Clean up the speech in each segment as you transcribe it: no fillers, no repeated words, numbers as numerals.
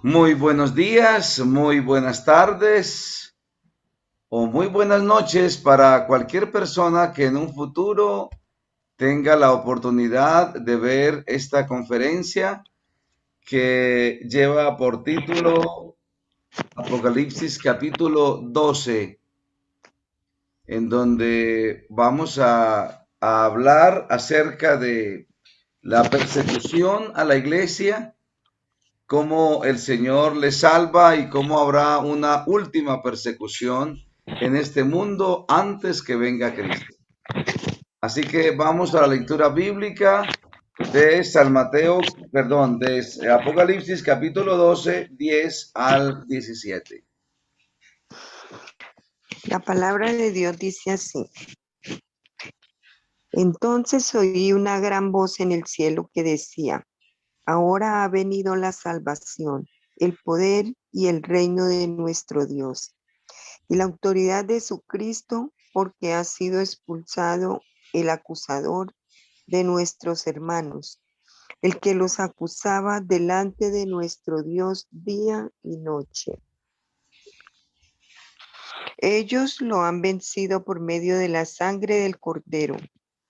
Muy buenos días, muy buenas tardes o muy buenas noches para cualquier persona que en un futuro tenga la oportunidad de ver esta conferencia que lleva por título Apocalipsis capítulo 12, en donde vamos a hablar acerca de la persecución a la iglesia, cómo el Señor le salva y cómo habrá una última persecución en este mundo antes que venga Cristo. Así que vamos a la lectura bíblica de San Mateo, perdón, de Apocalipsis capítulo 12, 10 al 17. La palabra de Dios dice así: Entonces oí una gran voz en el cielo que decía: Ahora ha venido la salvación, el poder y el reino de nuestro Dios, y la autoridad de su Cristo, porque ha sido expulsado el acusador de nuestros hermanos, el que los acusaba delante de nuestro Dios día y noche. Ellos lo han vencido por medio de la sangre del Cordero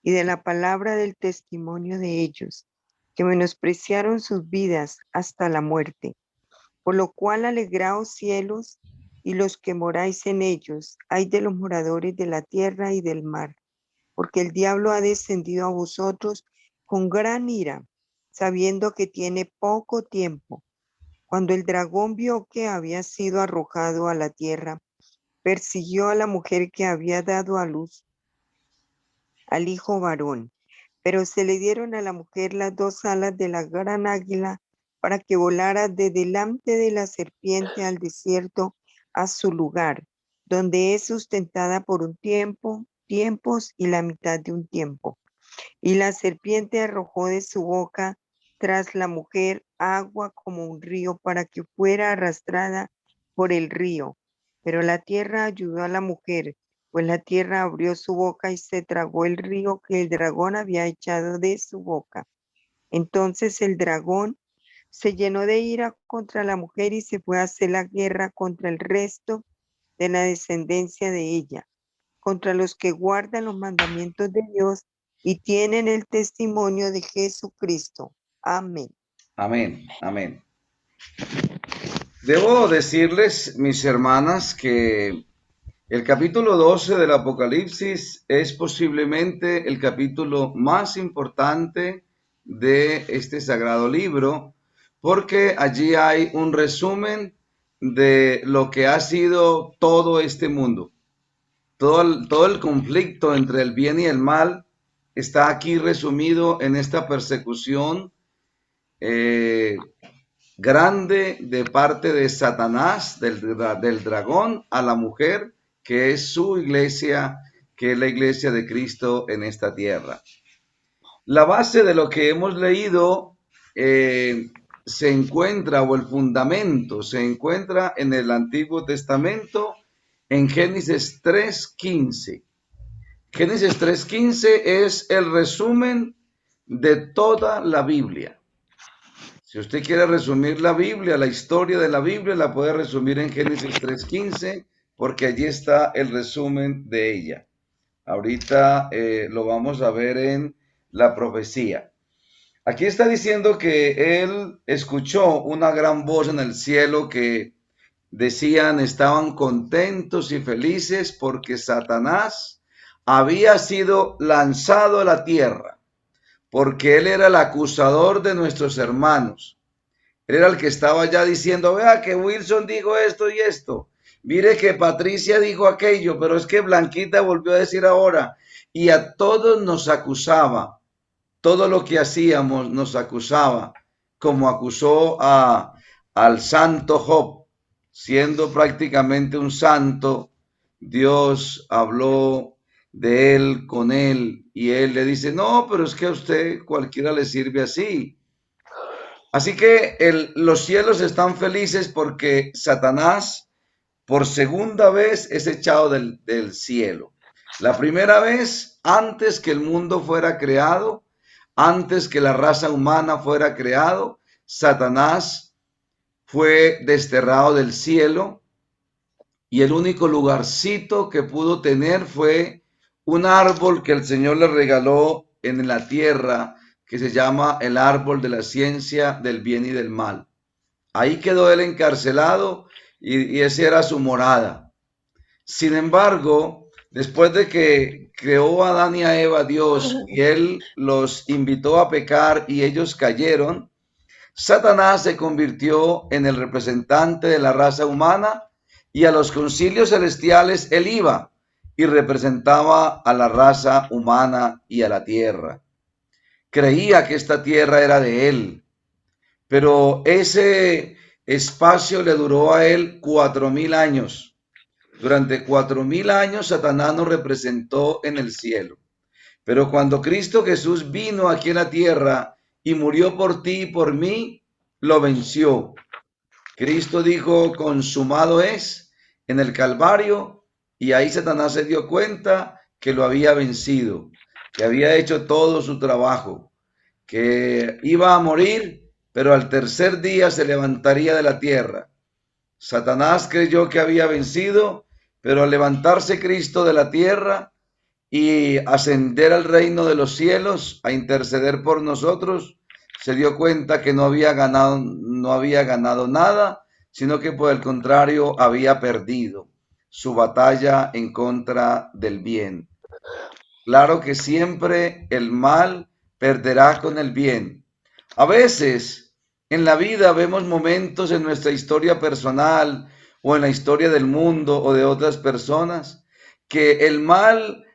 y de la palabra del testimonio de ellos, que menospreciaron sus vidas hasta la muerte. Por lo cual alegraos cielos y los que moráis en ellos, ay de los moradores de la tierra y del mar, porque el diablo ha descendido a vosotros con gran ira, sabiendo que tiene poco tiempo. Cuando el dragón vio que había sido arrojado a la tierra, persiguió a la mujer que había dado a luz al hijo varón, pero se le dieron a la mujer las dos alas de la gran águila para que volara de delante de la serpiente al desierto, a su lugar, donde es sustentada por un tiempo, tiempos y la mitad de un tiempo. Y la serpiente arrojó de su boca tras la mujer agua como un río para que fuera arrastrada por el río. Pero la tierra ayudó a la mujer, pues la tierra abrió su boca y se tragó el río que el dragón había echado de su boca. Entonces el dragón se llenó de ira contra la mujer y se fue a hacer la guerra contra el resto de la descendencia de ella, contra los que guardan los mandamientos de Dios y tienen el testimonio de Jesucristo. Amén. Amén, amén. Debo decirles, mis hermanas, que el capítulo 12 del Apocalipsis es posiblemente el capítulo más importante de este sagrado libro, porque allí hay un resumen de lo que ha sido todo este mundo. Todo el conflicto entre el bien y el mal está aquí resumido en esta persecución eh, grande de parte de Satanás, del dragón, a la mujer, que es su iglesia, que es la iglesia de Cristo en esta tierra. La base de lo que hemos leído se encuentra, o el fundamento, se encuentra en el Antiguo Testamento, en Génesis 3:15. Génesis 3:15 es el resumen de toda la Biblia. Si usted quiere resumir la Biblia, la historia de la Biblia, la puede resumir en Génesis 3:15, porque allí está el resumen de ella. Ahorita lo vamos a ver en la profecía. Aquí está diciendo que él escuchó una gran voz en el cielo que decían estaban contentos y felices porque Satanás había sido lanzado a la tierra, porque él era el acusador de nuestros hermanos. Él era el que estaba ya diciendo, vea que Wilson dijo esto y esto. Mire que Patricia dijo aquello, pero es que Blanquita volvió a decir ahora. Y a todos nos acusaba. Todo lo que hacíamos nos acusaba. Como acusó al santo Job. Siendo prácticamente un santo, Dios habló de él con él. Y él le dice, no, pero es que a usted cualquiera le sirve así. Así que los cielos están felices porque Satanás por segunda vez es echado del cielo. La primera vez antes que el mundo fuera creado, antes que la raza humana fuera creado, Satanás fue desterrado del cielo y el único lugarcito que pudo tener fue un árbol que el Señor le regaló en la tierra, que se llama el árbol de la ciencia del bien y del mal. Ahí quedó él encarcelado y esa era su morada. Sin embargo, después de que creó a Adán y a Eva Dios y él los invitó a pecar y ellos cayeron, Satanás se convirtió en el representante de la raza humana y a los concilios celestiales él iba y representaba a la raza humana y a la tierra. Creía que esta tierra era de él, pero ese espacio le duró a él 4000 años. Durante 4000 años Satanás nos representó en el cielo. Pero cuando Cristo Jesús vino aquí en la tierra y murió por ti y por mí, lo venció. Cristo dijo, consumado es en el Calvario, y ahí Satanás se dio cuenta que lo había vencido, que había hecho todo su trabajo, que iba a morir, pero al tercer día se levantaría de la tierra. Satanás creyó que había vencido, pero al levantarse Cristo de la tierra y ascender al reino de los cielos a interceder por nosotros, se dio cuenta que no había ganado nada, sino que por el contrario había perdido su batalla en contra del bien. Claro que siempre el mal perderá con el bien. A veces en la vida vemos momentos en nuestra historia personal o en la historia del mundo o de otras personas que el mal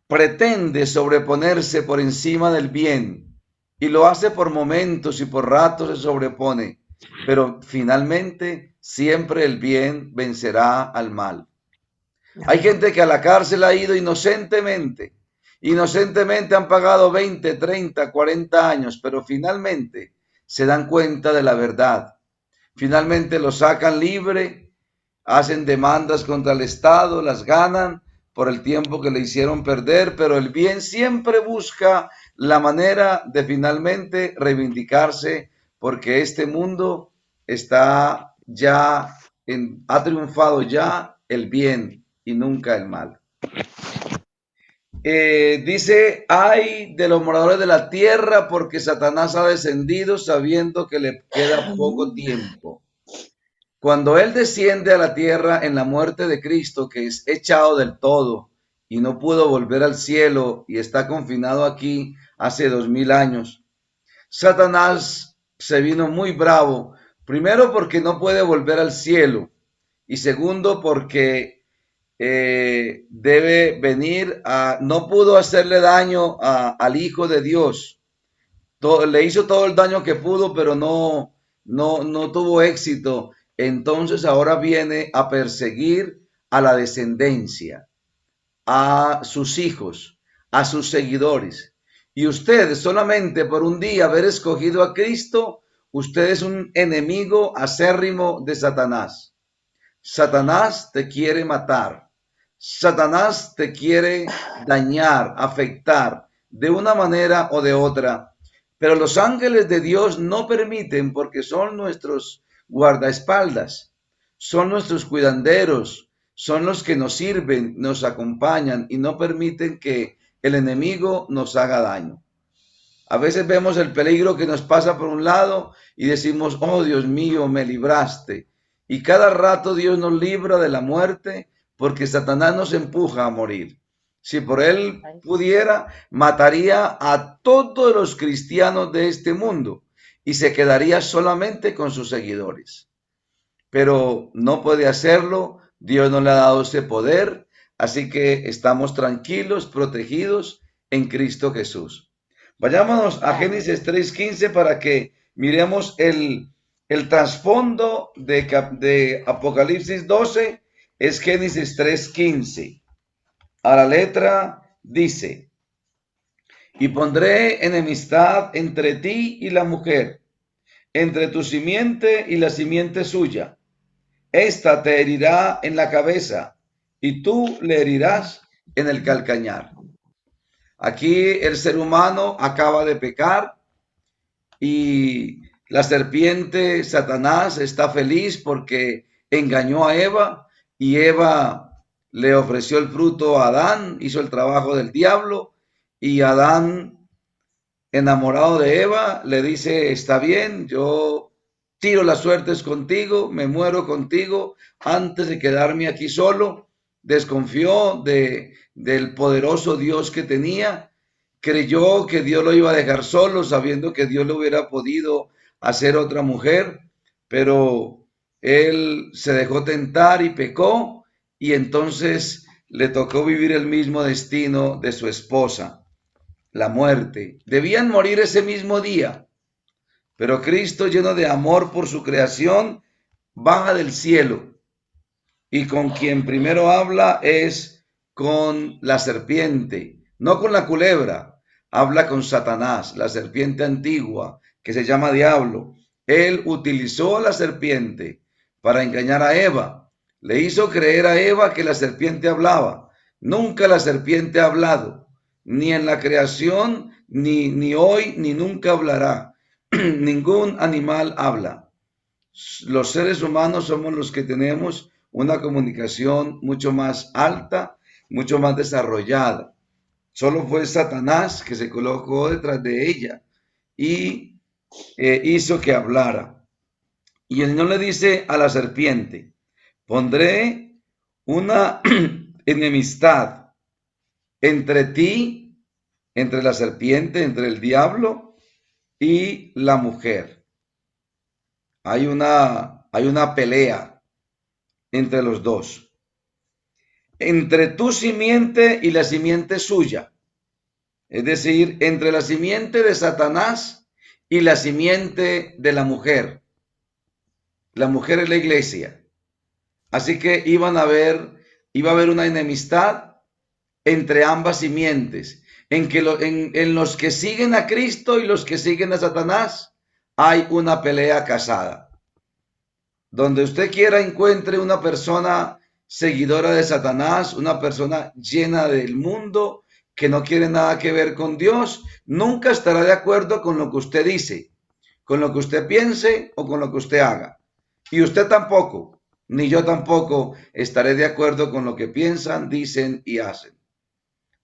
pretende sobreponerse por encima del bien y lo hace por momentos y por ratos se sobrepone, pero finalmente siempre el bien vencerá al mal. Hay gente que a la cárcel ha ido inocentemente, inocentemente han pagado 20, 30, 40 años, pero finalmente se dan cuenta de la verdad. Finalmente lo sacan libre, hacen demandas contra el Estado, las ganan por el tiempo que le hicieron perder, pero el bien siempre busca la manera de finalmente reivindicarse porque este mundo está ya, ha triunfado ya el bien y nunca el mal. Dice, ay de los moradores de la tierra porque Satanás ha descendido sabiendo que le queda poco tiempo. Cuando Él desciende a la tierra en la muerte de Cristo, que es echado del todo y no pudo volver al cielo y está confinado aquí hace 2000 años, Satanás se vino muy bravo, primero porque no puede volver al cielo y segundo porque debe venir no pudo hacerle daño al Hijo de Dios. Le hizo todo el daño que pudo, pero no tuvo éxito. Entonces ahora viene a perseguir a la descendencia, a sus hijos, a sus seguidores. Y usted solamente por un día haber escogido a Cristo, usted es un enemigo acérrimo de Satanás. Satanás te quiere matar. Satanás te quiere dañar, afectar de una manera o de otra. Pero los ángeles de Dios no permiten porque son nuestros guardaespaldas, son nuestros cuidanderos, son los que nos sirven, nos acompañan y no permiten que el enemigo nos haga daño. A veces vemos el peligro que nos pasa por un lado y decimos, oh Dios mío, me libraste. Y cada rato Dios nos libra de la muerte porque Satanás nos empuja a morir. Si por él pudiera, mataría a todos los cristianos de este mundo y se quedaría solamente con sus seguidores. Pero no puede hacerlo, Dios no le ha dado ese poder, así que estamos tranquilos, protegidos en Cristo Jesús. Vayámonos a Génesis 3:15 para que miremos el trasfondo de Apocalipsis 12, es Génesis 3:15. A la letra dice, y pondré enemistad entre ti y la mujer, entre tu simiente y la simiente suya. Esta te herirá en la cabeza y tú le herirás en el calcañar. Aquí el ser humano acaba de pecar y La serpiente, Satanás, está feliz porque engañó a Eva y Eva le ofreció el fruto a Adán, hizo el trabajo del diablo y Adán, enamorado de Eva, le dice, está bien, yo tiro las suertes contigo, me muero contigo antes de quedarme aquí solo. Desconfió del poderoso Dios que tenía, creyó que Dios lo iba a dejar solo, sabiendo que Dios le hubiera podido hacer otra mujer, pero él se dejó tentar y pecó, y entonces le tocó vivir el mismo destino de su esposa, la muerte. Debían morir ese mismo día, pero Cristo, lleno de amor por su creación, baja del cielo y con quien primero habla es con la serpiente, no con la culebra. Habla con Satanás, la serpiente antigua, que se llama diablo. Él utilizó a la serpiente para engañar a Eva. Le hizo creer a Eva que la serpiente hablaba. Nunca la serpiente ha hablado, ni en la creación, ni hoy, ni nunca hablará. Ningún animal habla. Los seres humanos somos los que tenemos una comunicación mucho más alta, mucho más desarrollada. Solo fue Satanás que se colocó detrás de ella y hizo que hablara. Y el Señor le dice a la serpiente, pondré una enemistad entre ti, entre la serpiente, entre el diablo y la mujer. Hay una pelea entre los dos, entre tu simiente y la simiente suya, es decir, entre la simiente de Satanás y la simiente de la mujer. La mujer es la iglesia. Así que iba a haber una enemistad entre ambas simientes, en los que siguen a Cristo y los que siguen a Satanás, hay una pelea casada. Donde usted quiera encuentre una persona seguidora de Satanás, una persona llena del mundo, que no quiere nada que ver con Dios, nunca estará de acuerdo con lo que usted dice, con lo que usted piense o con lo que usted haga. Y usted tampoco, ni yo tampoco, estaré de acuerdo con lo que piensan, dicen y hacen.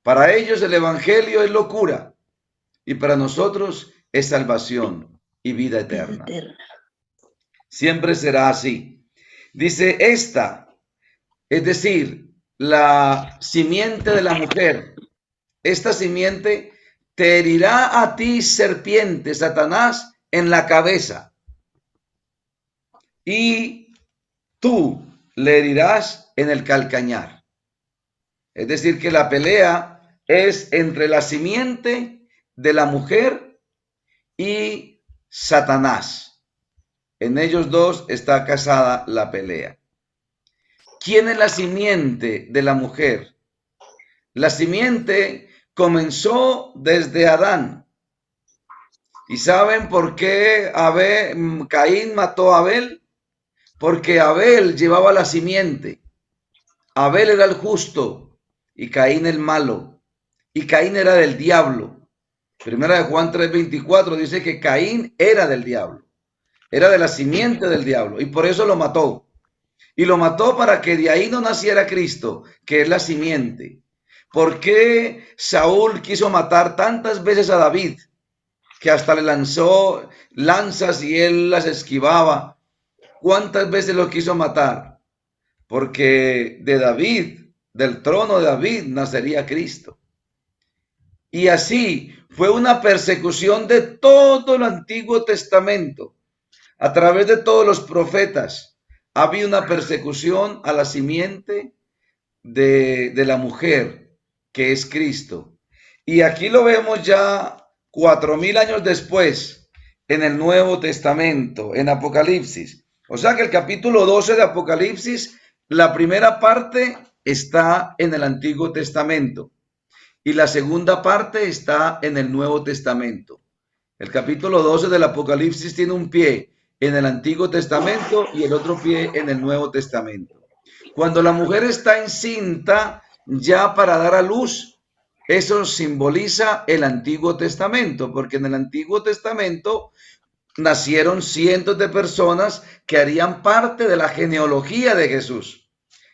Para ellos el evangelio es locura y para nosotros es salvación y vida eterna. Siempre será así. Dice esta, es decir, la simiente de la mujer, esta simiente te herirá a ti, serpiente, Satanás, en la cabeza, y tú le herirás en el calcañar. Es decir, que la pelea es entre la simiente de la mujer y Satanás. En ellos dos está casada la pelea. ¿Quién es la simiente de la mujer? La simiente comenzó desde Adán. ¿Y saben por qué Caín mató a Abel? Porque Abel llevaba la simiente. Abel era el justo y Caín el malo. Y Caín era del diablo. Primera de Juan 3:24 dice que Caín era del diablo. Era de la simiente del diablo y por eso lo mató. Y lo mató para que de ahí no naciera Cristo, que es la simiente. ¿Por qué Saúl quiso matar tantas veces a David, que hasta le lanzó lanzas y él las esquivaba? ¿Cuántas veces lo quiso matar? Porque de David, del trono de David, nacería Cristo. Y así fue una persecución de todo el Antiguo Testamento. A través de todos los profetas había una persecución a la simiente de la mujer, que es Cristo. Y aquí lo vemos ya 4000 años después, en el Nuevo Testamento, en Apocalipsis. O sea que el capítulo 12 de Apocalipsis, la primera parte está en el Antiguo Testamento y la segunda parte está en el Nuevo Testamento. El capítulo 12 del Apocalipsis tiene un pie en el Antiguo Testamento y el otro pie en el Nuevo Testamento. Cuando la mujer está encinta ya para dar a luz, eso simboliza el Antiguo Testamento, porque en el Antiguo Testamento nacieron cientos de personas que harían parte de la genealogía de Jesús.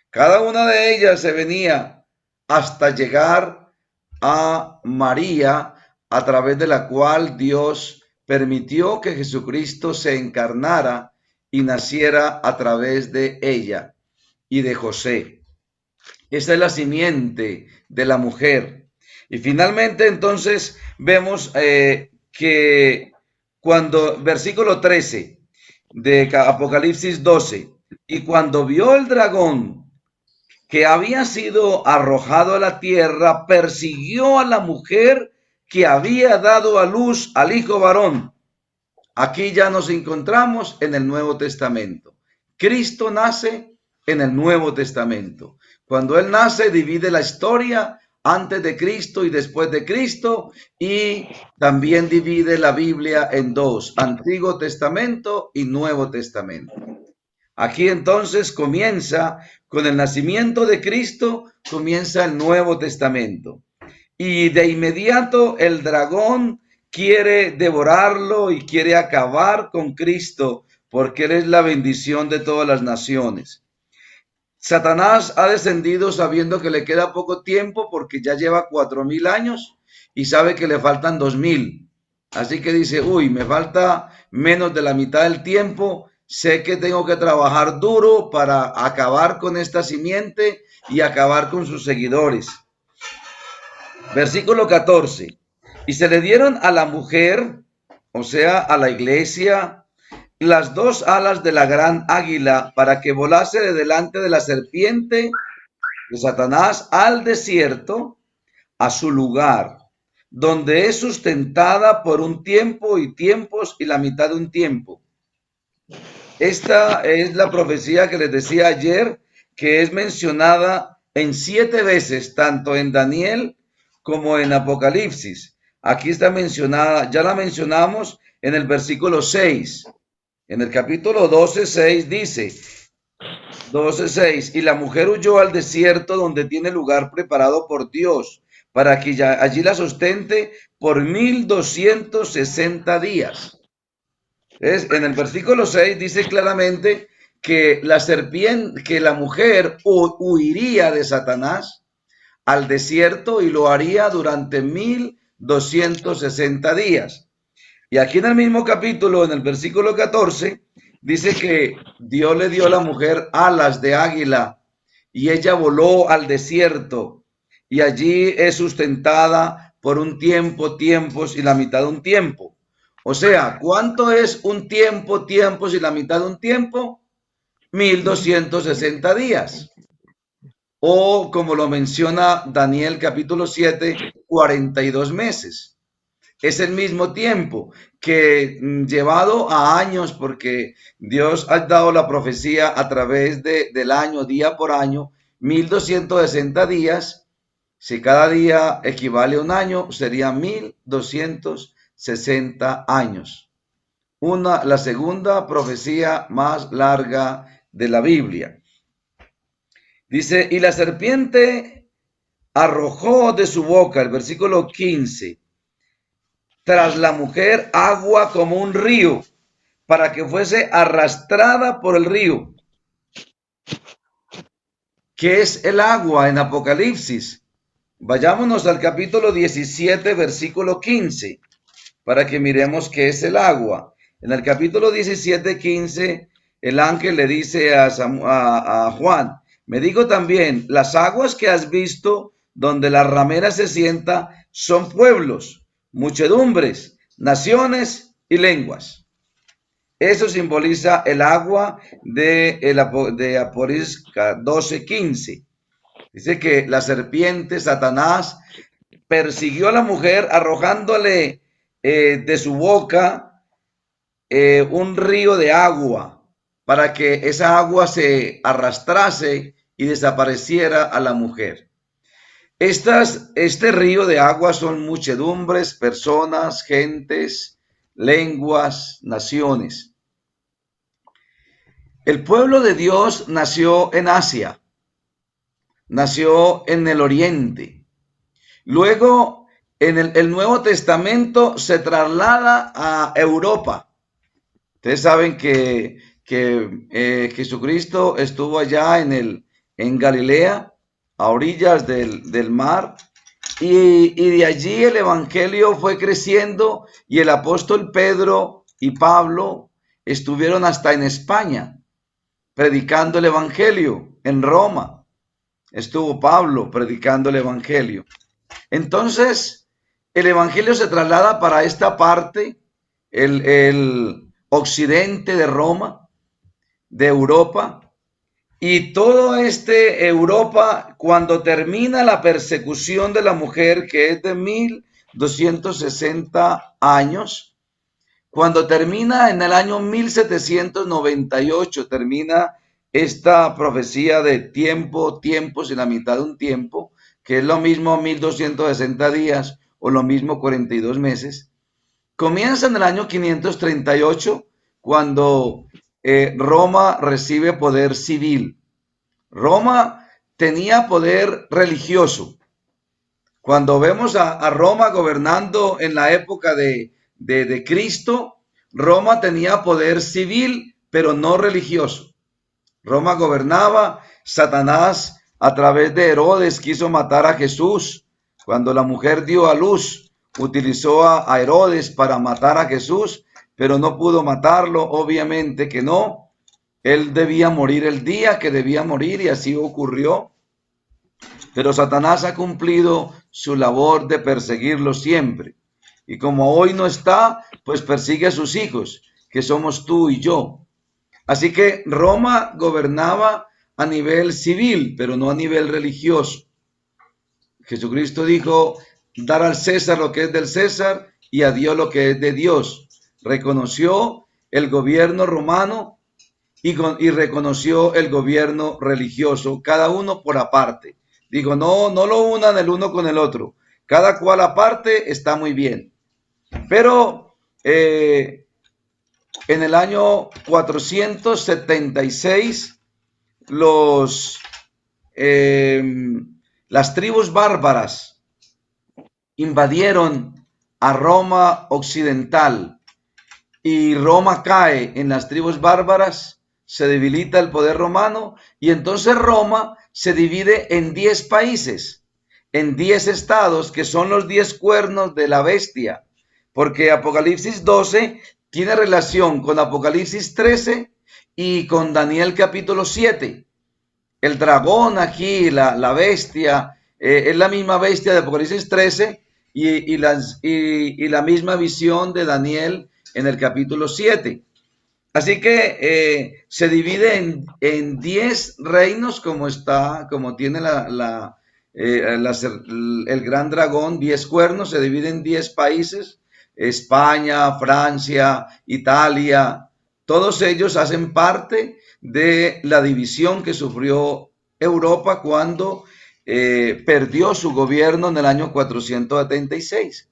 Cada una de ellas se venía hasta llegar a María, a través de la cual Dios permitió que Jesucristo se encarnara y naciera a través de ella y de José. Esa es la simiente de la mujer. Y finalmente entonces vemos que cuando, versículo 13 de Apocalipsis 12, y cuando vio el dragón que había sido arrojado a la tierra, persiguió a la mujer que había dado a luz al hijo varón. Aquí ya nos encontramos en el Nuevo Testamento. Cristo nace en el Nuevo Testamento. Cuando Él nace, divide la historia antes de Cristo y después de Cristo, y también divide la Biblia en dos, Antiguo Testamento y Nuevo Testamento. Aquí entonces comienza, con el nacimiento de Cristo, comienza el Nuevo Testamento. Y de inmediato el dragón quiere devorarlo y quiere acabar con Cristo, porque Él es la bendición de todas las naciones. Satanás ha descendido sabiendo que le queda poco tiempo, porque ya lleva 4,000 años y sabe que le faltan 2,000. Así que dice, uy, me falta menos de la mitad del tiempo. Sé que tengo que trabajar duro para acabar con esta simiente y acabar con sus seguidores. Versículo 14. Y se le dieron a la mujer, o sea, a la iglesia, las dos alas de la gran águila para que volase de delante de la serpiente de Satanás al desierto, a su lugar, donde es sustentada por un tiempo y tiempos y la mitad de un tiempo. Esta es la profecía que les decía ayer, que es mencionada en 7 veces, tanto en Daniel como en Apocalipsis. Aquí está mencionada, ya la mencionamos en el versículo 6. En el capítulo 12:6 dice, 12:6, y la mujer huyó al desierto donde tiene lugar preparado por Dios, para que allí la sustente por 1260 días. En el versículo 6 dice claramente que la serpiente, que la mujer huiría de Satanás al desierto y lo haría durante 1260 días. Y aquí en el mismo capítulo, en el versículo 14, dice que Dios le dio a la mujer alas de águila y ella voló al desierto y allí es sustentada por un tiempo, tiempos y la mitad de un tiempo. O sea, ¿cuánto es un tiempo, tiempos y la mitad de un tiempo? 1260 días. O como lo menciona Daniel capítulo 7, 42 meses. Es el mismo tiempo que llevado a años, porque Dios ha dado la profecía a través del año, día por año, 1260 días. Si cada día equivale a un año, sería 1260 años. La segunda profecía más larga de la Biblia. Dice, y la serpiente arrojó de su boca, el versículo 15, tras la mujer agua como un río, para que fuese arrastrada por el río. ¿Qué es el agua en Apocalipsis? Vayámonos al capítulo 17, versículo 15, para que miremos qué es el agua. En el capítulo 17, 15, el ángel le dice a Juan, me dijo también, las aguas que has visto donde la ramera se sienta son pueblos, muchedumbres, naciones y lenguas. Eso simboliza el agua de Apocalipsis 12:15. Dice que la serpiente, Satanás, persiguió a la mujer arrojándole de su boca un río de agua para que esa agua se arrastrase y desapareciera a la mujer. Este río de agua son muchedumbres, personas, gentes, lenguas, naciones. El pueblo de Dios nació en Asia, nació en el Oriente. Luego, en el Nuevo Testamento se traslada a Europa. Ustedes saben que Jesucristo estuvo allá en Galilea, a orillas del mar, y de allí el evangelio fue creciendo y el apóstol Pedro y Pablo estuvieron hasta en España predicando el evangelio. En Roma estuvo Pablo predicando el evangelio. Entonces, el evangelio se traslada para esta parte, el occidente de Roma, de Europa, y todo Europa, cuando termina la persecución de la mujer, que es de 1260 años, cuando termina en el año 1798, termina esta profecía de tiempos y la mitad de un tiempo, que es lo mismo 1260 días o lo mismo 42 meses. Comienza en el año 538, cuando Roma recibe poder civil. Roma tenía poder religioso. Cuando vemos a Roma gobernando en la época de Cristo, Roma tenía poder civil, pero no religioso. Roma gobernaba, Satanás a través de Herodes quiso matar a Jesús. Cuando la mujer dio a luz, utilizó a Herodes para matar a Jesús, pero no pudo matarlo, obviamente que no. Él debía morir el día que debía morir y así ocurrió. Pero Satanás ha cumplido su labor de perseguirlo siempre. Y como hoy no está, pues persigue a sus hijos, que somos tú y yo. Así que Roma gobernaba a nivel civil, pero no a nivel religioso. Jesucristo dijo, dar al César lo que es del César y a Dios lo que es de Dios. Reconoció el gobierno romano y reconoció el gobierno religioso, cada uno por aparte. Digo, no lo unan el uno con el otro. Cada cual aparte está muy bien. Pero en el año 476, las tribus bárbaras invadieron a Roma occidental y Roma cae en las tribus bárbaras, se debilita el poder romano y entonces Roma se divide en 10 países, en 10 estados que son los 10 cuernos de la bestia, porque Apocalipsis 12 tiene relación con Apocalipsis 13 y con Daniel capítulo 7. El dragón aquí, la bestia, es la misma bestia de Apocalipsis 13 y la misma visión de Daniel en el capítulo 7. Así que se divide en 10 reinos como tiene el gran dragón, 10 cuernos, se divide en 10 países, España, Francia, Italia, todos ellos hacen parte de la división que sufrió Europa cuando perdió su gobierno en el año 476.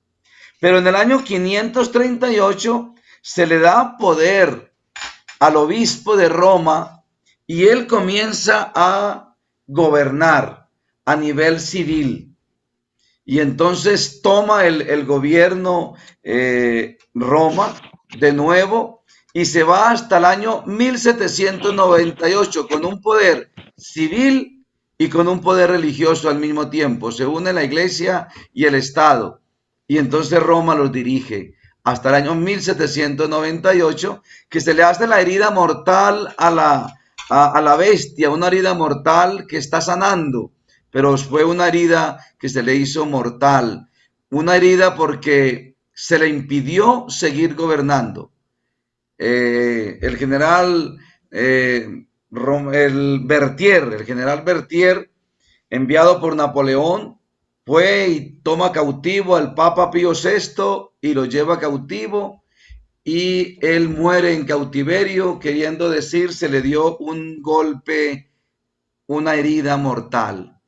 Pero en el año 538 se le da poder al obispo de Roma y él comienza a gobernar a nivel civil. Y entonces toma el gobierno Roma de nuevo y se va hasta el año 1798 con un poder civil y con un poder religioso al mismo tiempo. Se une la iglesia y el Estado. Y entonces Roma los dirige hasta el año 1798, que se le hace la herida mortal a la bestia, una herida mortal que está sanando, pero fue una herida que se le hizo mortal, una herida porque se le impidió seguir gobernando. El general Berthier, enviado por Napoleón, fue y toma cautivo al Papa Pío VI y lo lleva cautivo y él muere en cautiverio, queriendo decir, se le dio un golpe, una herida mortal.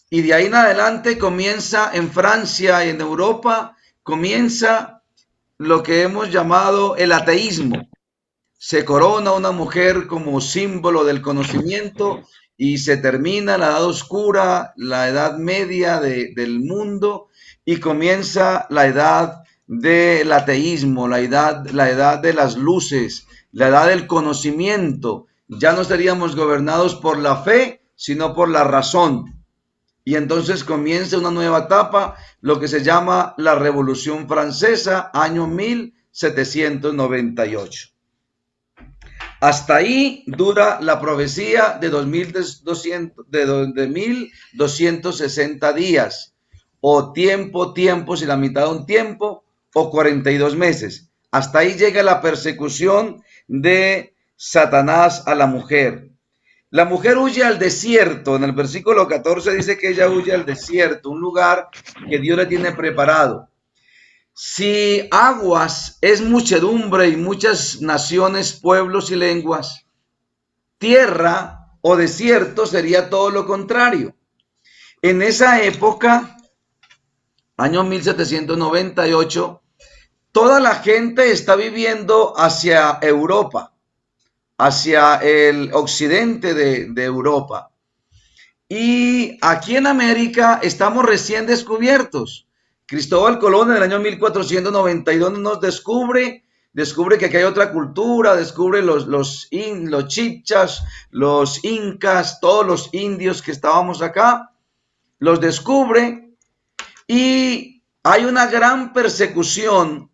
Y de ahí en adelante comienza en Francia y en Europa, comienza lo que hemos llamado el ateísmo. Se corona una mujer como símbolo del conocimiento y se termina la edad oscura, la edad media del mundo y comienza la edad del ateísmo, la edad de las luces, la edad del conocimiento. Ya no seríamos gobernados por la fe, sino por la razón. Y entonces comienza una nueva etapa, lo que se llama la Revolución Francesa, año 1798. Hasta ahí dura la profecía de 1260 días, o tiempos y la mitad de un tiempo, o 42 meses. Hasta ahí llega la persecución de Satanás a la mujer. La mujer huye al desierto. En el versículo 14 dice que ella huye al desierto, un lugar que Dios le tiene preparado. Si aguas es muchedumbre y muchas naciones, pueblos y lenguas, tierra o desierto sería todo lo contrario. En esa época, año 1798, toda la gente está viviendo hacia Europa, hacia el occidente de Europa. Y aquí en América estamos recién descubiertos. Cristóbal Colón en el año 1492 nos descubre que aquí hay otra cultura, descubre los chichas, los incas, todos los indios que estábamos acá, los descubre y hay una gran persecución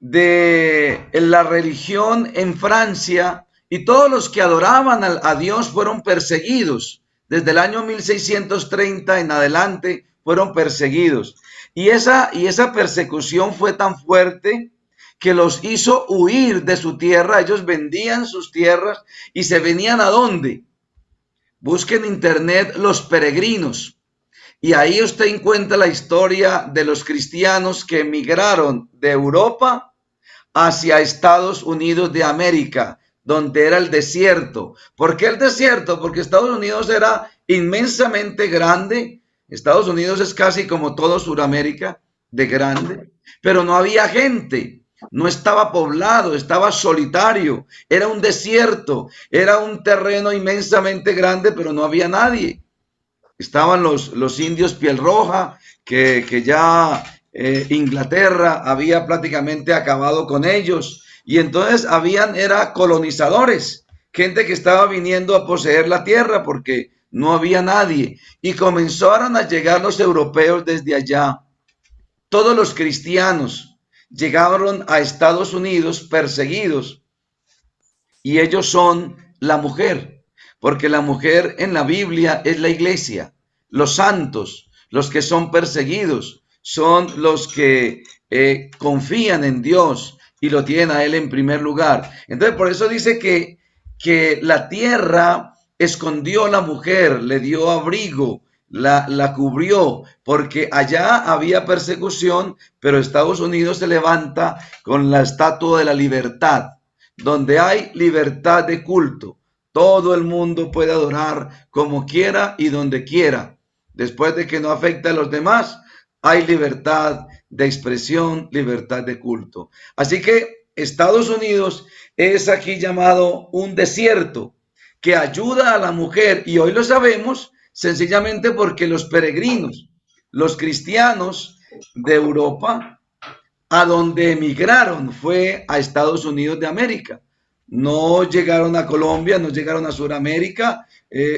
de la religión en Francia y todos los que adoraban a Dios fueron perseguidos. Desde el año 1630 en adelante fueron perseguidos. Y esa persecución fue tan fuerte que los hizo huir de su tierra. Ellos vendían sus tierras y se venían ¿a dónde? Busquen en internet los peregrinos. Y ahí usted encuentra la historia de los cristianos que emigraron de Europa hacia Estados Unidos de América, donde era el desierto. ¿Por qué el desierto? Porque Estados Unidos era inmensamente grande. Estados Unidos es casi como todo Sudamérica, de grande, pero no había gente, no estaba poblado, estaba solitario, era un desierto, era un terreno inmensamente grande, pero no había nadie. Estaban los indios piel roja, que ya Inglaterra había prácticamente acabado con ellos. Y entonces era colonizadores, gente que estaba viniendo a poseer la tierra porque no había nadie. Y comenzaron a llegar los europeos desde allá. Todos los cristianos llegaron a Estados Unidos perseguidos. Y ellos son la mujer, porque la mujer en la Biblia es la iglesia. Los santos, los que son perseguidos, son los que confían en Dios y lo tienen a Él en primer lugar. Entonces, por eso dice que la tierra escondió a la mujer, le dio abrigo, la cubrió, porque allá había persecución, pero Estados Unidos se levanta con la estatua de la libertad, donde hay libertad de culto. Todo el mundo puede adorar como quiera y donde quiera. Después de que no afecte a los demás, hay libertad de expresión, libertad de culto. Así que Estados Unidos es aquí llamado un desierto que ayuda a la mujer, y hoy lo sabemos sencillamente porque los peregrinos, los cristianos de Europa, a donde emigraron fue a Estados Unidos de América. No llegaron a Colombia, no llegaron a Sudamérica,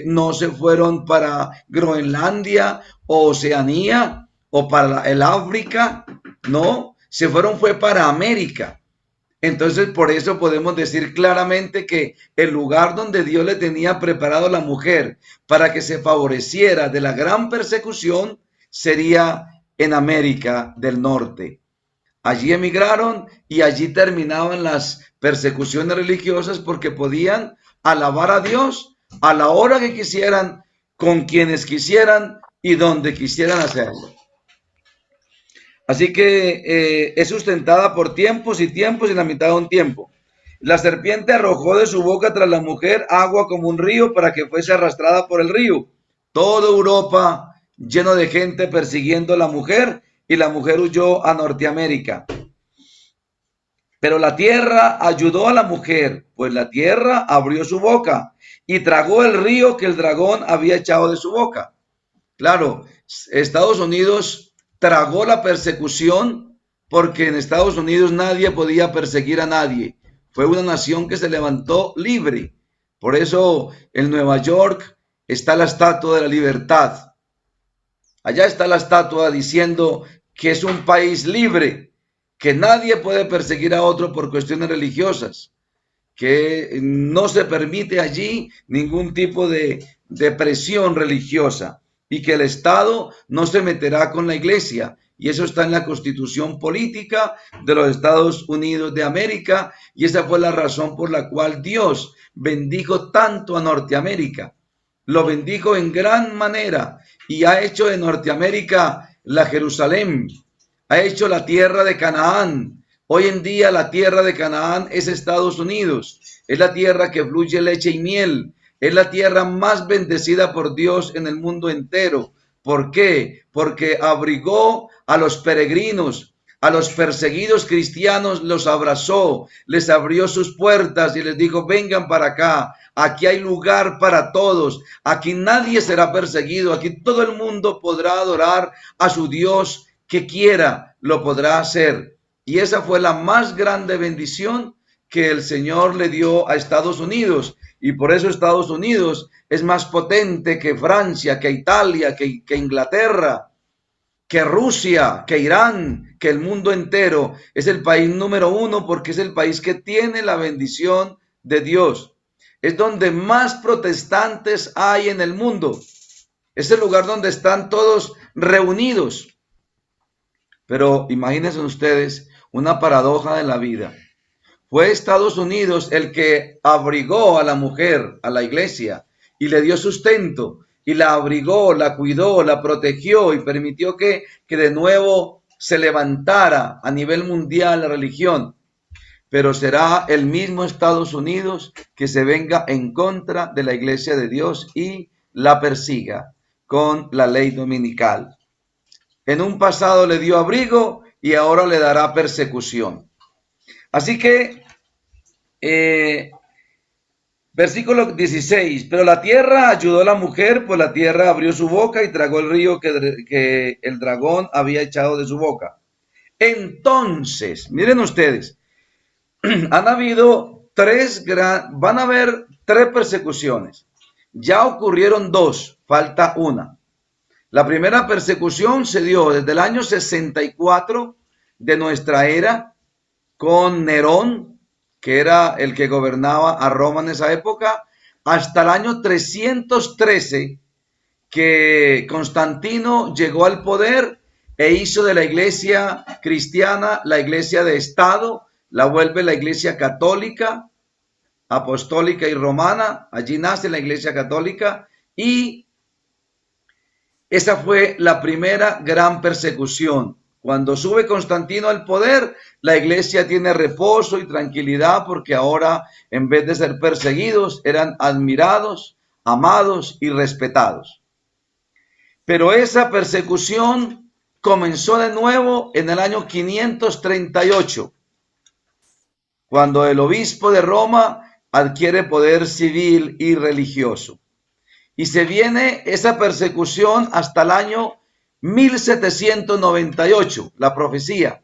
no se fueron para Groenlandia o Oceanía o para el África, no, fue para América. Entonces, por eso podemos decir claramente que el lugar donde Dios le tenía preparado a la mujer para que se favoreciera de la gran persecución sería en América del Norte. Allí emigraron y allí terminaban las persecuciones religiosas porque podían alabar a Dios a la hora que quisieran, con quienes quisieran y donde quisieran hacerlo. Así que es sustentada por tiempos y tiempos y la mitad de un tiempo. La serpiente arrojó de su boca tras la mujer agua como un río para que fuese arrastrada por el río. Toda Europa lleno de gente persiguiendo a la mujer, y la mujer huyó a Norteamérica. Pero la tierra ayudó a la mujer, pues la tierra abrió su boca y tragó el río que el dragón había echado de su boca. Claro, Estados Unidos tragó la persecución porque en Estados Unidos nadie podía perseguir a nadie. Fue una nación que se levantó libre. Por eso en Nueva York está la Estatua de la Libertad. Allá está la estatua diciendo que es un país libre, que nadie puede perseguir a otro por cuestiones religiosas, que no se permite allí ningún tipo de presión religiosa y que el Estado no se meterá con la iglesia. Y eso está en la Constitución Política de los Estados Unidos de América, y esa fue la razón por la cual Dios bendijo tanto a Norteamérica. Lo bendijo en gran manera y ha hecho de Norteamérica la Jerusalén, ha hecho la tierra de Canaán. Hoy en día la tierra de Canaán es Estados Unidos, es la tierra que fluye leche y miel, es la tierra más bendecida por Dios en el mundo entero. ¿Por qué? Porque abrigó a los peregrinos, a los perseguidos cristianos, los abrazó, les abrió sus puertas y les dijo: vengan para acá, aquí hay lugar para todos, aquí nadie será perseguido, aquí todo el mundo podrá adorar a su Dios que quiera, lo podrá hacer. Y esa fue la más grande bendición que el Señor le dio a Estados Unidos. Y por eso Estados Unidos es más potente que Francia, que Italia, que Inglaterra, que Rusia, que Irán, que el mundo entero. Es el país número uno porque es el país que tiene la bendición de Dios. Es donde más protestantes hay en el mundo. Es el lugar donde están todos reunidos. Pero imagínense ustedes una paradoja de la vida. Fue Estados Unidos el que abrigó a la mujer, a la iglesia, y le dio sustento, y la abrigó, la cuidó, la protegió y permitió que de nuevo se levantara a nivel mundial la religión. Pero será el mismo Estados Unidos que se venga en contra de la iglesia de Dios y la persiga con la ley dominical. En un pasado le dio abrigo y ahora le dará persecución. Así que, versículo 16, pero la tierra ayudó a la mujer, pues la tierra abrió su boca y tragó el río que el dragón había echado de su boca. Entonces, miren ustedes, van a haber tres persecuciones. Ya ocurrieron dos, falta una. La primera persecución se dio desde el año 64 de nuestra era, con Nerón, que era el que gobernaba a Roma en esa época, hasta el año 313, que Constantino llegó al poder e hizo de la iglesia cristiana la iglesia de Estado, la vuelve la iglesia católica, apostólica y romana. Allí nace la iglesia católica y esa fue la primera gran persecución. Cuando sube Constantino al poder, la iglesia tiene reposo y tranquilidad porque ahora, en vez de ser perseguidos, eran admirados, amados y respetados. Pero esa persecución comenzó de nuevo en el año 538, cuando el obispo de Roma adquiere poder civil y religioso. Y se viene esa persecución hasta el año 1798, la profecía,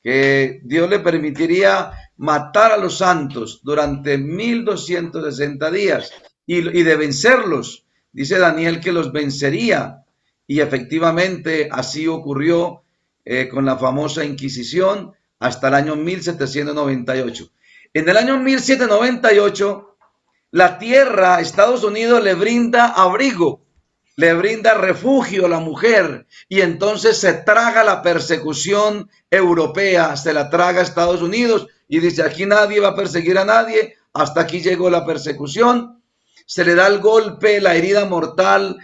que Dios le permitiría matar a los santos durante 1260 días y de vencerlos. Dice Daniel que los vencería y efectivamente así ocurrió con la famosa Inquisición hasta el año 1798. En el año 1798, la tierra, Estados Unidos, le brinda abrigo, le brinda refugio a la mujer y entonces se traga la persecución europea, se la traga Estados Unidos y dice: aquí nadie va a perseguir a nadie, hasta aquí llegó la persecución. Se le da el golpe, la herida mortal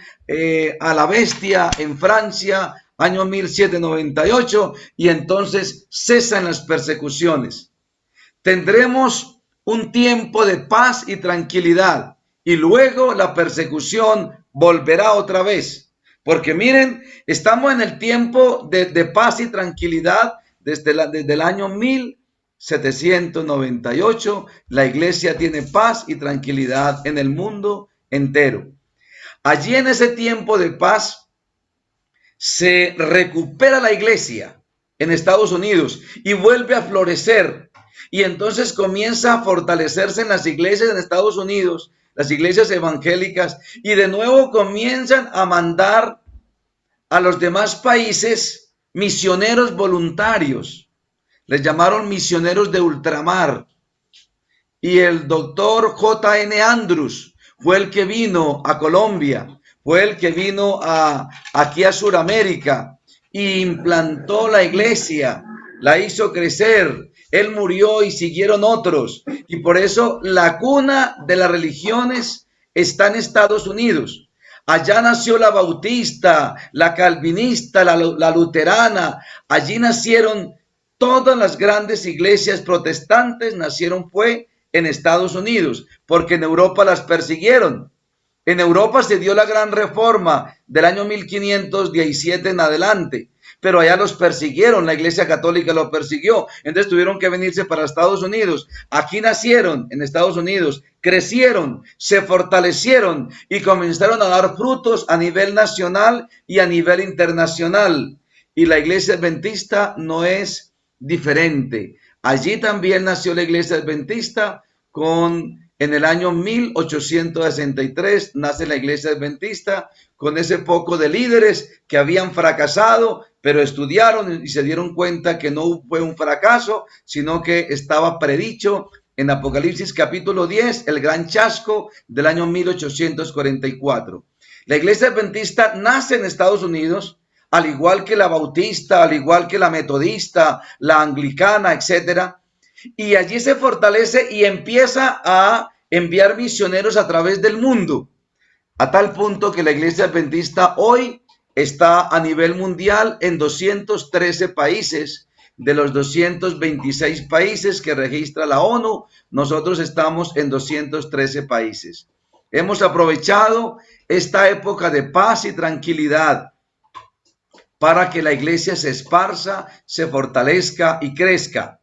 a la bestia en Francia, año 1798, y entonces cesan las persecuciones. Tendremos un tiempo de paz y tranquilidad y luego la persecución volverá otra vez, porque miren, estamos en el tiempo de paz y tranquilidad desde el año 1798. La iglesia tiene paz y tranquilidad en el mundo entero. Allí, en ese tiempo de paz, se recupera la iglesia. en Estados Unidos y vuelve a florecer. Y entonces comienza a fortalecerse en las iglesias en Estados Unidos, las iglesias evangélicas, y de nuevo comienzan a mandar a los demás países misioneros voluntarios. Les llamaron misioneros de ultramar. Y el doctor J.N. Andrews fue el que vino a Colombia, fue el que vino aquí a Sudamérica e implantó la iglesia, la hizo crecer. Él murió y siguieron otros. Y por eso la cuna de las religiones está en Estados Unidos. Allá nació la bautista, la calvinista, la luterana. Allí nacieron todas las grandes iglesias protestantes, fue en Estados Unidos, porque en Europa las persiguieron. En Europa se dio la gran reforma del año 1517 en adelante, pero allá los persiguieron, la Iglesia Católica los persiguió, entonces tuvieron que venirse para Estados Unidos. Aquí nacieron en Estados Unidos, crecieron, se fortalecieron y comenzaron a dar frutos a nivel nacional y a nivel internacional. Y la Iglesia Adventista no es diferente. Allí también nació la Iglesia Adventista en el año 1863 nace la Iglesia Adventista con ese poco de líderes que habían fracasado, pero estudiaron y se dieron cuenta que no fue un fracaso, sino que estaba predicho en Apocalipsis capítulo 10, el gran chasco del año 1844. La Iglesia Adventista nace en Estados Unidos, al igual que la bautista, al igual que la metodista, la anglicana, etcétera. Y allí se fortalece y empieza a enviar misioneros a través del mundo, a tal punto que la Iglesia Adventista hoy está a nivel mundial en 213 países. De los 226 países que registra la ONU, nosotros estamos en 213 países. Hemos aprovechado esta época de paz y tranquilidad para que la iglesia se esparza, se fortalezca y crezca.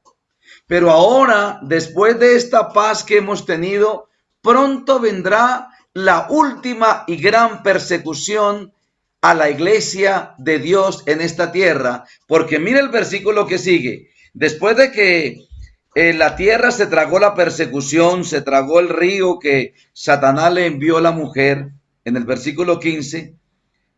Pero ahora, después de esta paz que hemos tenido, pronto vendrá la última y gran persecución a la iglesia de Dios en esta tierra. Porque mira el versículo que sigue. Después de que la tierra se tragó la persecución, se tragó el río que Satanás le envió a la mujer, en el versículo 15,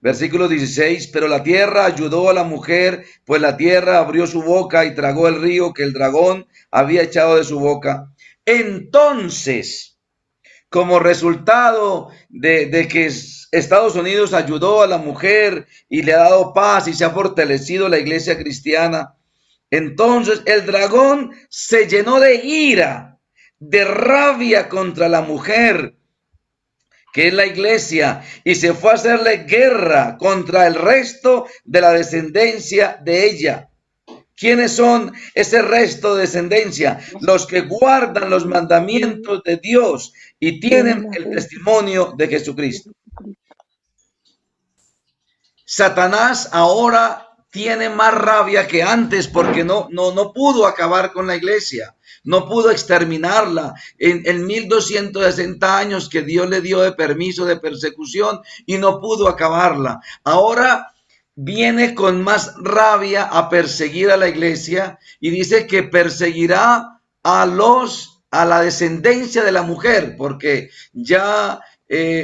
versículo 16, pero la tierra ayudó a la mujer, pues la tierra abrió su boca y tragó el río que el dragón había echado de su boca. Entonces, como resultado de que Estados Unidos ayudó a la mujer y le ha dado paz y se ha fortalecido la iglesia cristiana, entonces el dragón se llenó de ira, de rabia contra la mujer, que es la iglesia, y se fue a hacerle guerra contra el resto de la descendencia de ella. ¿Quiénes son ese resto de descendencia? Los que guardan los mandamientos de Dios y tienen el testimonio de Jesucristo. Satanás ahora tiene más rabia que antes porque no pudo acabar con la iglesia. No pudo exterminarla en 1260 años que Dios le dio de permiso de persecución y no pudo acabarla. Ahora viene con más rabia a perseguir a la iglesia y dice que perseguirá a la descendencia de la mujer porque ya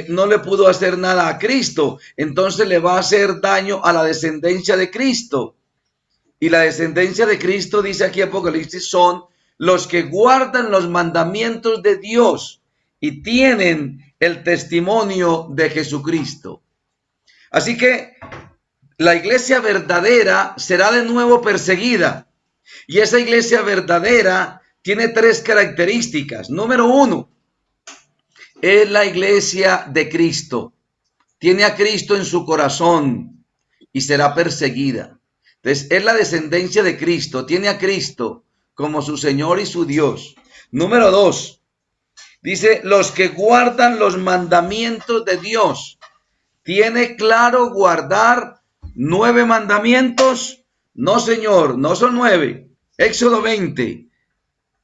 no le pudo hacer nada a Cristo. Entonces le va a hacer daño a la descendencia de Cristo. Y la descendencia de Cristo, dice aquí Apocalipsis, son los que guardan los mandamientos de Dios y tienen el testimonio de Jesucristo. Así que la iglesia verdadera será de nuevo perseguida. Y esa iglesia verdadera tiene tres características. Número uno, es la iglesia de Cristo. Tiene a Cristo en su corazón y será perseguida. Entonces, es la descendencia de Cristo. Tiene a Cristo como su Señor y su Dios. Número dos, dice, los que guardan los mandamientos de Dios. ¿Tiene claro guardar 9 mandamientos? No, Señor, no son 9. Éxodo 20,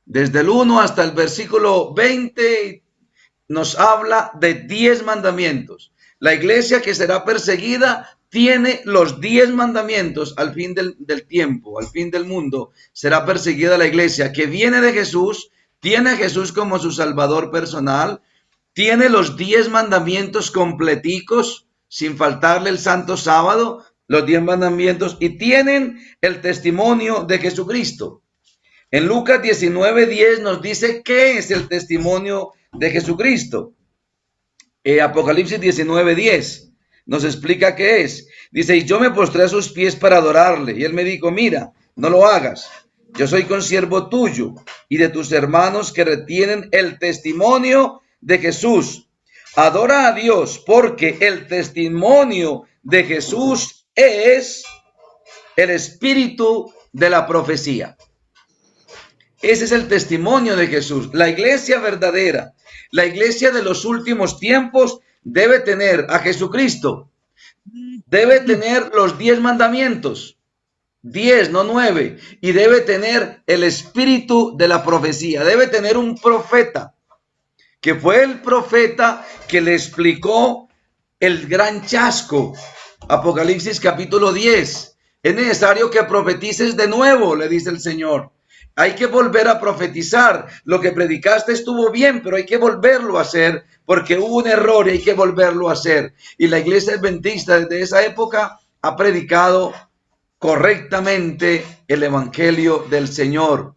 desde el 1 hasta el versículo 20, nos habla de 10 mandamientos. La iglesia que será perseguida tiene los 10 mandamientos. Al fin del tiempo, al fin del mundo, será perseguida la iglesia que viene de Jesús, tiene a Jesús como su salvador personal, tiene los 10 mandamientos completicos, sin faltarle el santo sábado, los 10 mandamientos, y tienen el testimonio de Jesucristo. En Lucas 19:10 nos dice qué es el testimonio de Jesucristo. Apocalipsis 19:10 nos explica qué es. Dice, y yo me postré a sus pies para adorarle. Y él me dijo, mira, no lo hagas. Yo soy consiervo tuyo y de tus hermanos que retienen el testimonio de Jesús. Adora a Dios, porque el testimonio de Jesús es el espíritu de la profecía. Ese es el testimonio de Jesús. La iglesia verdadera, la iglesia de los últimos tiempos, debe tener a Jesucristo. Debe tener los 10 mandamientos. 10, no 9. Y debe tener el espíritu de la profecía. Debe tener un profeta, que fue el profeta que le explicó el gran chasco. Apocalipsis capítulo 10. Es necesario que profetices de nuevo, le dice el Señor. Hay que volver a profetizar. Lo que predicaste estuvo bien, pero hay que volverlo a hacer porque hubo un error y hay que volverlo a hacer. Y la iglesia adventista desde esa época ha predicado correctamente el evangelio del Señor,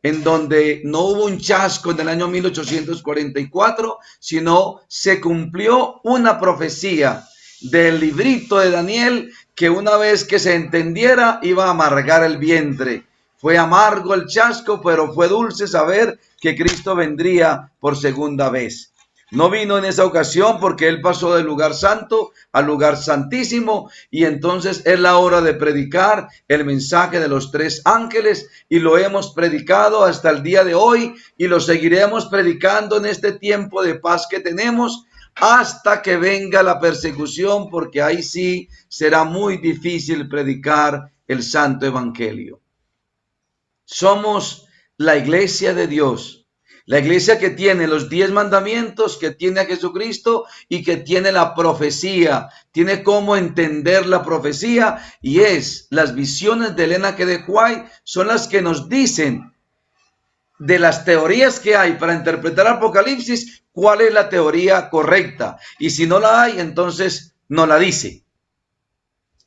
en donde no hubo un chasco en el año 1844, sino se cumplió una profecía del librito de Daniel, que una vez que se entendiera iba a amargar el vientre. Fue amargo el chasco, pero fue dulce saber que Cristo vendría por segunda vez. No vino en esa ocasión porque él pasó del lugar santo al lugar santísimo, y entonces es la hora de predicar el mensaje de los 3 ángeles, y lo hemos predicado hasta el día de hoy y lo seguiremos predicando en este tiempo de paz que tenemos hasta que venga la persecución, porque ahí sí será muy difícil predicar el santo evangelio. Somos la iglesia de Dios. La iglesia que tiene los 10 mandamientos, que tiene a Jesucristo y que tiene la profecía, tiene cómo entender la profecía, y es las visiones de Elena G. de White son las que nos dicen de las teorías que hay para interpretar Apocalipsis, cuál es la teoría correcta, y si no la hay, entonces no la dice.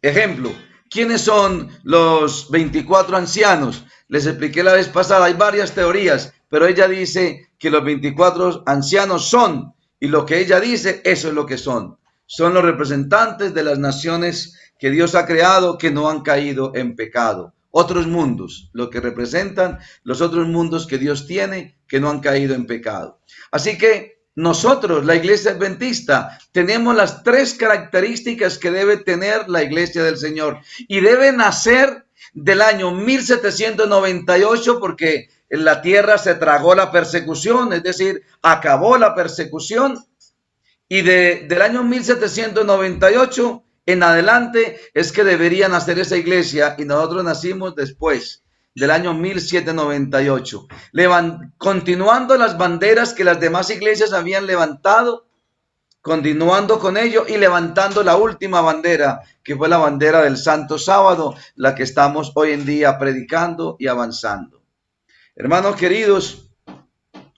Ejemplo, ¿quiénes son los 24 ancianos? Les expliqué la vez pasada, hay varias teorías, pero ella dice que los 24 ancianos son, y lo que ella dice, eso es lo que son. Son los representantes de las naciones que Dios ha creado, que no han caído en pecado. Otros mundos, lo que representan los otros mundos que Dios tiene, que no han caído en pecado. Así que nosotros, la iglesia adventista, tenemos las 3 características que debe tener la iglesia del Señor, y debe nacer del año 1798, porque en la tierra se tragó la persecución, es decir, acabó la persecución, y del año 1798 en adelante es que debería nacer esa iglesia, y nosotros nacimos después del año 1798, continuando las banderas que las demás iglesias habían levantado, continuando con ello y levantando la última bandera, que fue la bandera del Santo Sábado, la que estamos hoy en día predicando y avanzando. Hermanos queridos,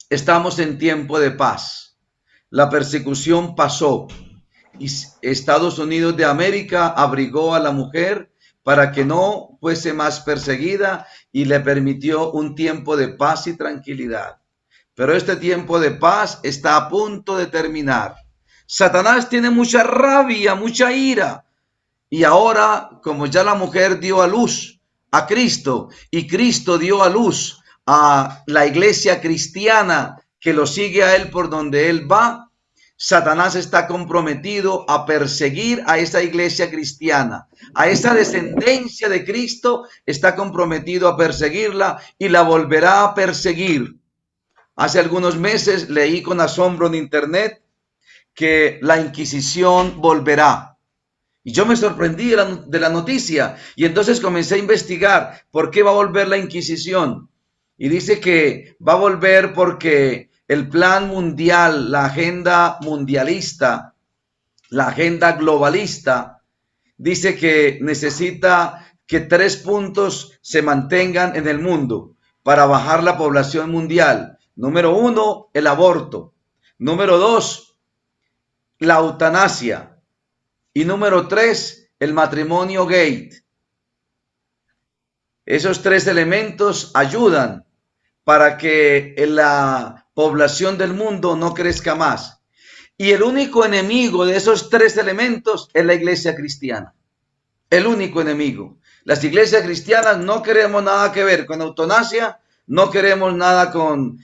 estamos en tiempo de paz. La persecución pasó y Estados Unidos de América abrigó a la mujer para que no fuese más perseguida y le permitió un tiempo de paz y tranquilidad. Pero este tiempo de paz está a punto de terminar. Satanás tiene mucha rabia, mucha ira. Y ahora, como ya la mujer dio a luz a Cristo y Cristo dio a luz a la iglesia cristiana que lo sigue a él por donde él va, Satanás está comprometido a perseguir a esa iglesia cristiana, a esa descendencia de Cristo, está comprometido a perseguirla y la volverá a perseguir. Hace algunos meses leí con asombro en internet que la Inquisición volverá. Y yo me sorprendí de la noticia, y entonces comencé a investigar por qué va a volver la Inquisición. Y dice que va a volver porque el plan mundial, la agenda mundialista, la agenda globalista, dice que necesita que 3 puntos se mantengan en el mundo para bajar la población mundial. Número 1, el aborto. Número 2, la eutanasia. Y número 3, el matrimonio gay. Esos 3 elementos ayudan para que la población del mundo no crezca más. Y el único enemigo de esos 3 elementos es la iglesia cristiana. El único enemigo. Las iglesias cristianas no queremos nada que ver con eutanasia, no queremos nada con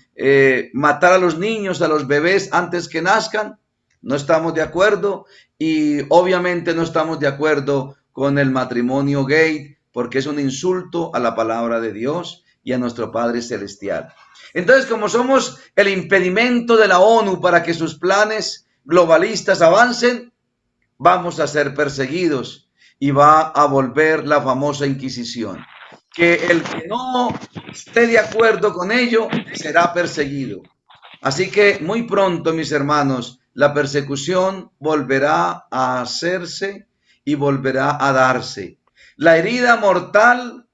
matar a los niños, a los bebés antes que nazcan. No estamos de acuerdo, y obviamente no estamos de acuerdo con el matrimonio gay, porque es un insulto a la palabra de Dios y a nuestro Padre Celestial. Entonces, como somos el impedimento de la ONU para que sus planes globalistas avancen, vamos a ser perseguidos y va a volver la famosa Inquisición. Que el que no esté de acuerdo con ello será perseguido. Así que muy pronto, mis hermanos, la persecución volverá a hacerse y volverá a darse. La herida mortal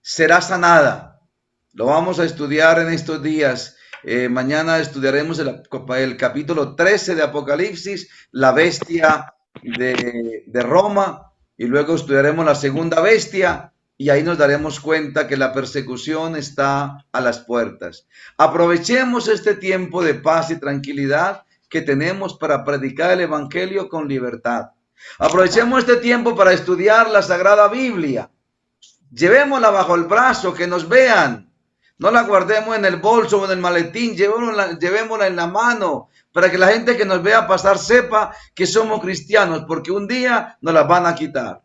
será sanada. Lo vamos a estudiar en estos días. Mañana estudiaremos el capítulo 13 de Apocalipsis, la bestia de Roma, y luego estudiaremos la segunda bestia, y ahí nos daremos cuenta que la persecución está a las puertas. Aprovechemos este tiempo de paz y tranquilidad que tenemos para predicar el evangelio con libertad. Aprovechemos este tiempo para estudiar la Sagrada Biblia. Llevémosla bajo el brazo, que nos vean. No la guardemos en el bolso o en el maletín, llevémosla en la mano, para que la gente que nos vea pasar sepa que somos cristianos, porque un día nos la van a quitar.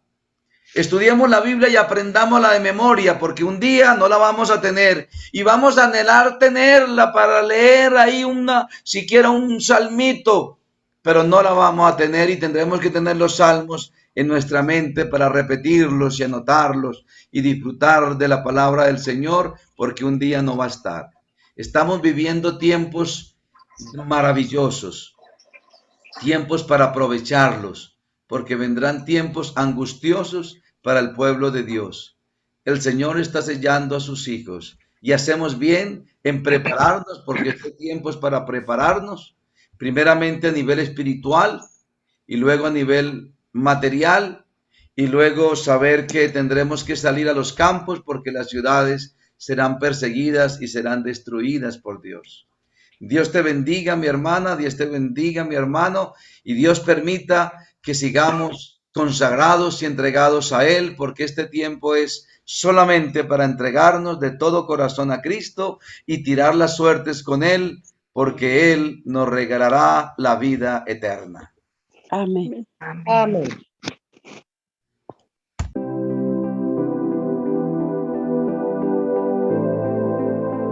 Estudiemos la Biblia y aprendámosla de memoria, porque un día no la vamos a tener, y vamos a anhelar tenerla para leer ahí siquiera un salmito, pero no la vamos a tener, y tendremos que tener los salmos en nuestra mente para repetirlos y anotarlos y disfrutar de la palabra del Señor, porque un día no va a estar. Estamos viviendo tiempos maravillosos, tiempos para aprovecharlos, porque vendrán tiempos angustiosos para el pueblo de Dios. El Señor está sellando a sus hijos, y hacemos bien en prepararnos, porque este tiempo es para prepararnos, primeramente a nivel espiritual, y luego a nivel material, y luego saber que tendremos que salir a los campos, porque las ciudades serán perseguidas y serán destruidas por Dios. Dios te bendiga, mi hermana, Dios te bendiga, mi hermano, y Dios permita que sigamos consagrados y entregados a Él, porque este tiempo es solamente para entregarnos de todo corazón a Cristo y tirar las suertes con Él, porque Él nos regalará la vida eterna. Amén. Amén. Amén.